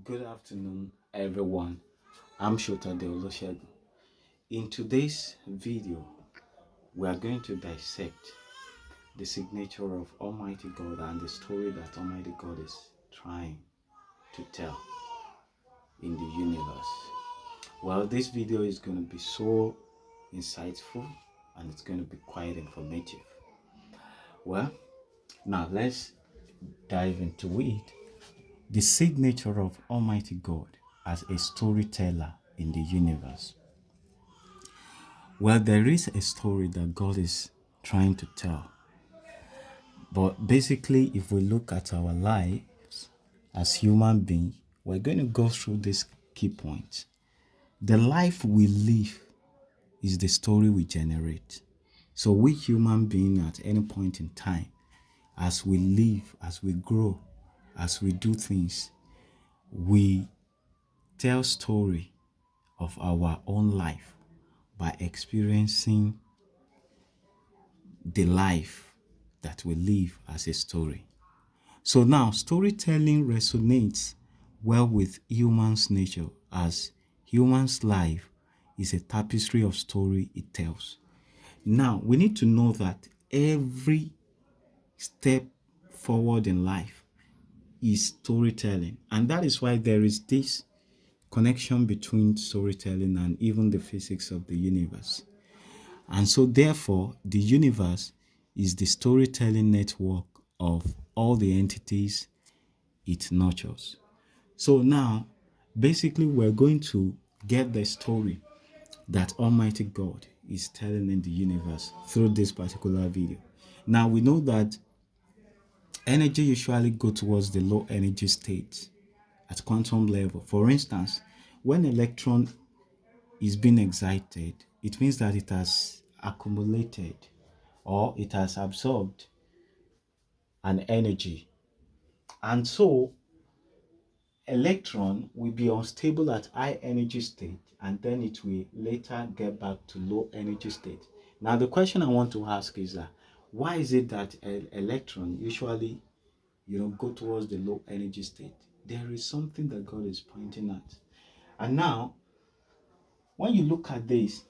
Good afternoon, everyone. I'm Shota Deoloshegun. In today's video, we are going to dissect the signature of Almighty God and the story that Almighty God is trying to tell in the universe. Well, this video is going to be so insightful and it's going to be quite informative. Well, now let's dive into it. The signature of Almighty God as a storyteller in the universe. Well, there is a story that God is trying to tell. But basically, if we look at our lives as human beings, we're going to go through these key points. The life we live is the story we generate. So we human beings at any point in time, as we live, as we grow, as we do things, we tell story of our own life by experiencing the life that we live as a story. So now storytelling resonates well with humans' nature as humans' life is a tapestry of story it tells. Now we need to know that every step forward in life is storytelling, and that is why there is this connection between storytelling and even the physics of the universe. And so, therefore, the universe is the storytelling network of all the entities it nurtures. So, now, basically, we're going to get the story that Almighty God is telling in the universe through this particular video. Now, we know that energy usually go towards the low energy states at quantum level. For instance, when electron is being excited, it means that it has accumulated or it has absorbed an energy. And so electron will be unstable at high energy state and then it will later get back to low energy state. Now the question I want to ask is that why is it that electron usually go towards the low energy state? There is something that God is pointing at. And now when you look at this,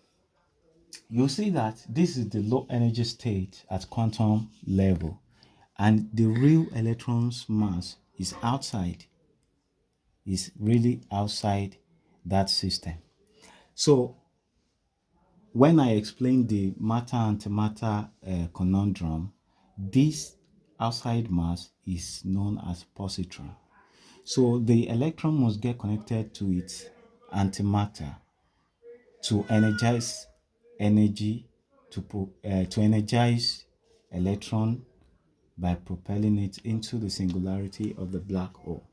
you'll see that this is the low energy state at quantum level, and the real electron's mass is really outside that system. So when I explain the matter antimatter conundrum, this outside mass is known as positron. So the electron must get connected to its antimatter to energize energy to energize electron by propelling it into the singularity of the black hole.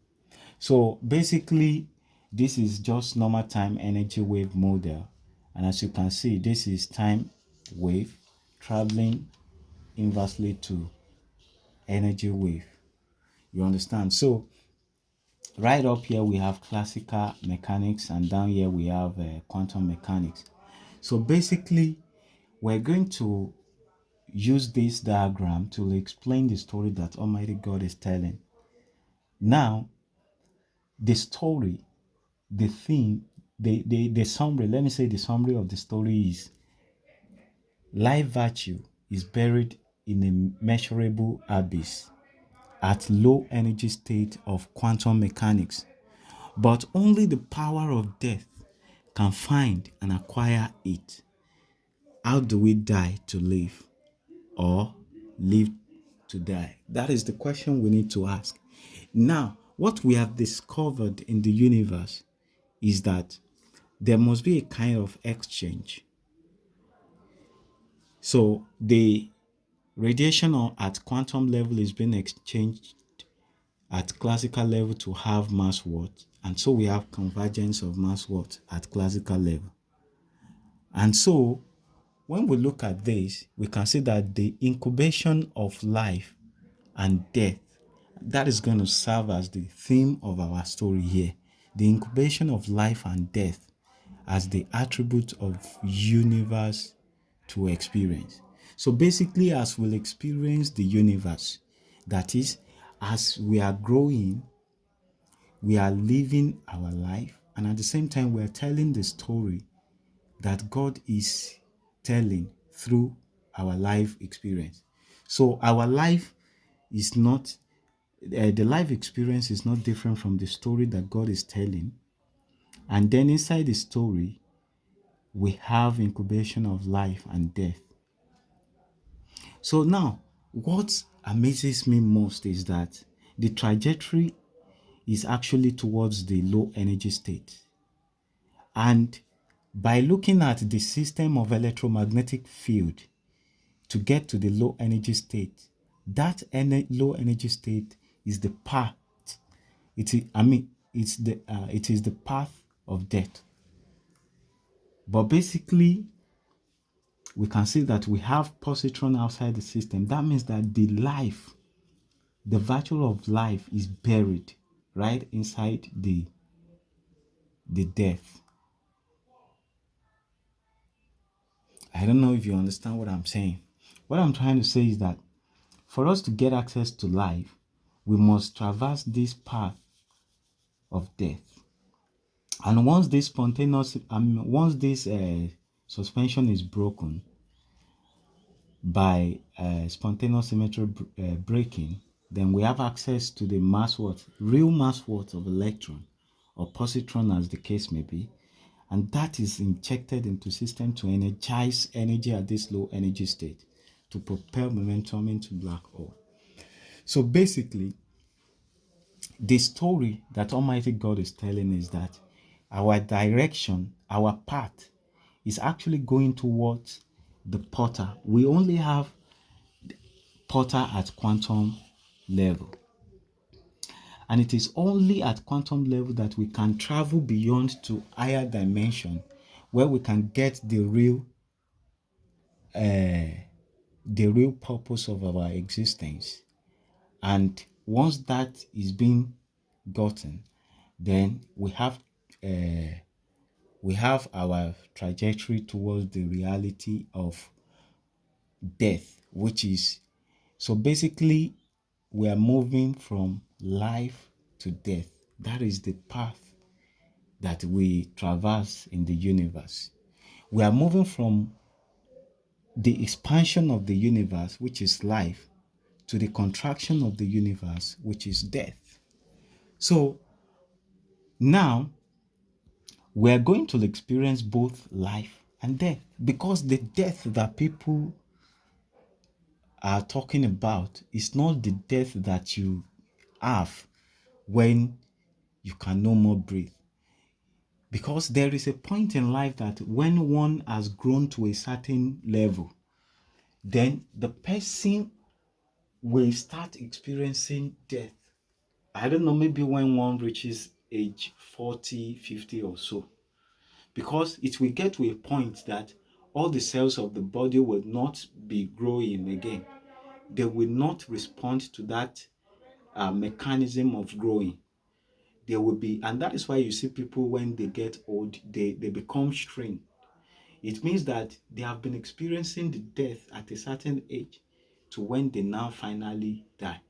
So basically, this is just normal time energy wave model, and as you can see, this is time wave traveling inversely to energy wave. You understand? So right up here we have classical mechanics, and down here we have quantum mechanics. So basically, we're going to use this diagram to explain the story that Almighty God is telling. Now, the story, the theme, the summary, let me say the summary of the story is life virtue is buried in a measurable abyss at low energy state of quantum mechanics, but only the power of death can find and acquire it. How do we die to live or live to die? That is the question we need to ask. Now, what we have discovered in the universe is that there must be a kind of exchange. So the radiation at quantum level is being exchanged at classical level to have mass what, and so we have convergence of mass what at classical level. And so when we look at this, we can see that the incubation of life and death, that is going to serve as the theme of our story here. The incubation of life and death as the attribute of universe to experience. So basically, as we'll experience the universe, that is, as we are growing, we are living our life, and at the same time, we are telling the story that God is telling through our life experience. So our life is not, the life experience is not different from the story that God is telling. And then inside the story, we have incubation of life and death. So now, what amazes me most is that the trajectory is actually towards the low energy state. And by looking at the system of electromagnetic field to get to the low energy state, that low energy state is the path. It is the path of death. But basically, we can see that we have positron outside the system. That means that the virtue of life is buried right inside the death. I don't know if you understand what I'm saying. What I'm trying to say is that for us to get access to life, we must traverse this path of death. And once this suspension is broken by spontaneous symmetry breaking, then we have access to the real mass worth of electron or positron, as the case may be, and that is injected into system to energize energy at this low energy state to propel momentum into black hole. So basically, the story that Almighty God is telling is that our direction, our path, is actually going towards the portal. We only have portal at quantum level. And it is only at quantum level that we can travel beyond to higher dimension, where we can get the real purpose of our existence. And once that is being gotten, then we have our trajectory towards the reality of death, which is, so basically, we are moving from life to death. That is the path that we traverse in the universe. We are moving from the expansion of the universe, which is life, to the contraction of the universe, which is death. So now we are going to experience both life and death, because the death that people are talking about is not the death that you have when you can no more breathe. Because there is a point in life that when one has grown to a certain level, then the person will start experiencing death. I don't know, maybe when one reaches age 40, 50 or so. Because it will get to a point that all the cells of the body will not be growing again. They will not respond to that mechanism of growing. There will be, and that is why you see people when they get old, they become shrink. It means that they have been experiencing the death at a certain age to when they now finally die.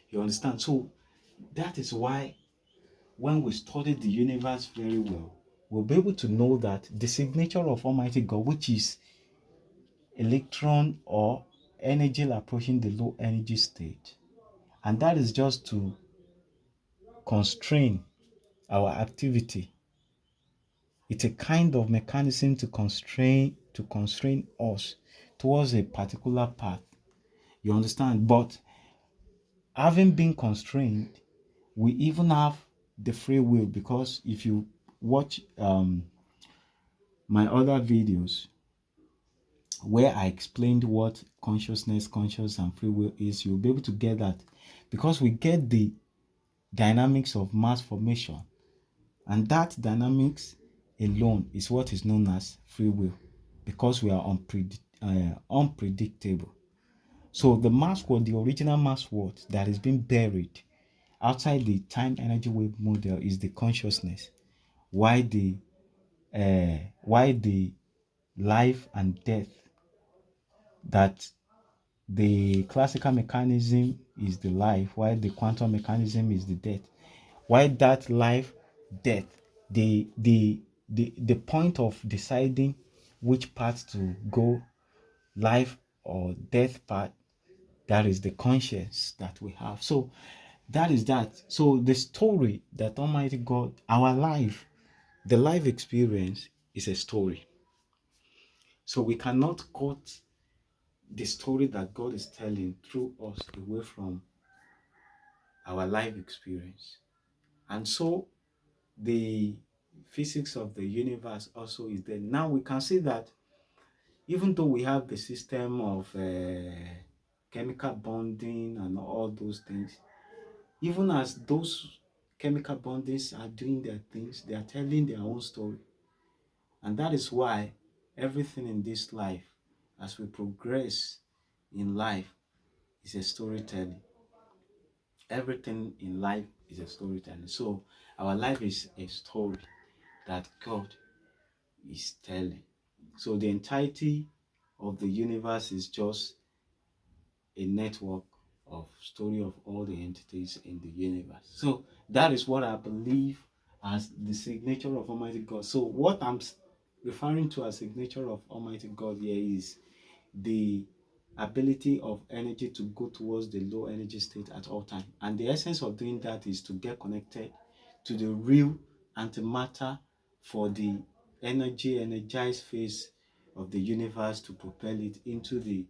You understand? So that is why when we study the universe very well, we'll be able to know that the signature of Almighty God, which is electron or energy approaching the low energy state, and that is just to constrain our activity. It's a kind of mechanism to constrain us towards a particular path. You understand? But having been constrained, we even have the free will, because if you watch my other videos where I explained what consciousness, conscious, and free will is, you'll be able to get that, because we get the dynamics of mass formation, and that dynamics alone is what is known as free will, because we are unpredictable. So the mass word, the original mass word that is being buried outside the time energy wave model is the consciousness. Why the life and death, that the classical mechanism is the life, while the quantum mechanism is the death. Why that life, death, the point of deciding which path to go, life or death path, that is the conscience that we have. So that is that. So the story that Almighty God, our life, the life experience is a story. So we cannot cut the story that God is telling through us away from our life experience. And so the physics of the universe also is there. Now we can see that even though we have the system of chemical bonding and all those things, even as those chemical bondings are doing their things, they are telling their own story. And that is why everything in this life, as we progress in life, is a storytelling. Everything in life is a storytelling. So our life is a story that God is telling. So the entirety of the universe is just a network of story of all the entities in the universe. So that is what I believe as the signature of Almighty God. So what I'm referring to as signature of Almighty God here is the ability of energy to go towards the low energy state at all time. And the essence of doing that is to get connected to the real antimatter for the energized phase of the universe to propel it into the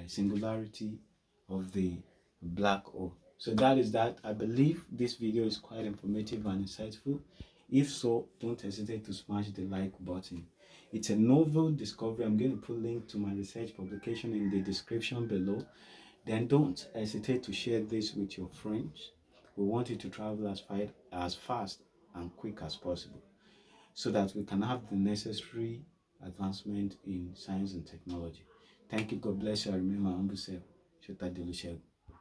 singularity of the black hole. So that is that. I believe this video is quite informative and insightful. If so, don't hesitate to smash the like button. It's a novel discovery. I'm going to put a link to my research publication in the description below. Then don't hesitate to share this with your friends. We want it to travel as fast and quick as possible so that we can have the necessary advancement in science and technology. Thank you. God bless you. I remain my humble self, Shota Delushel.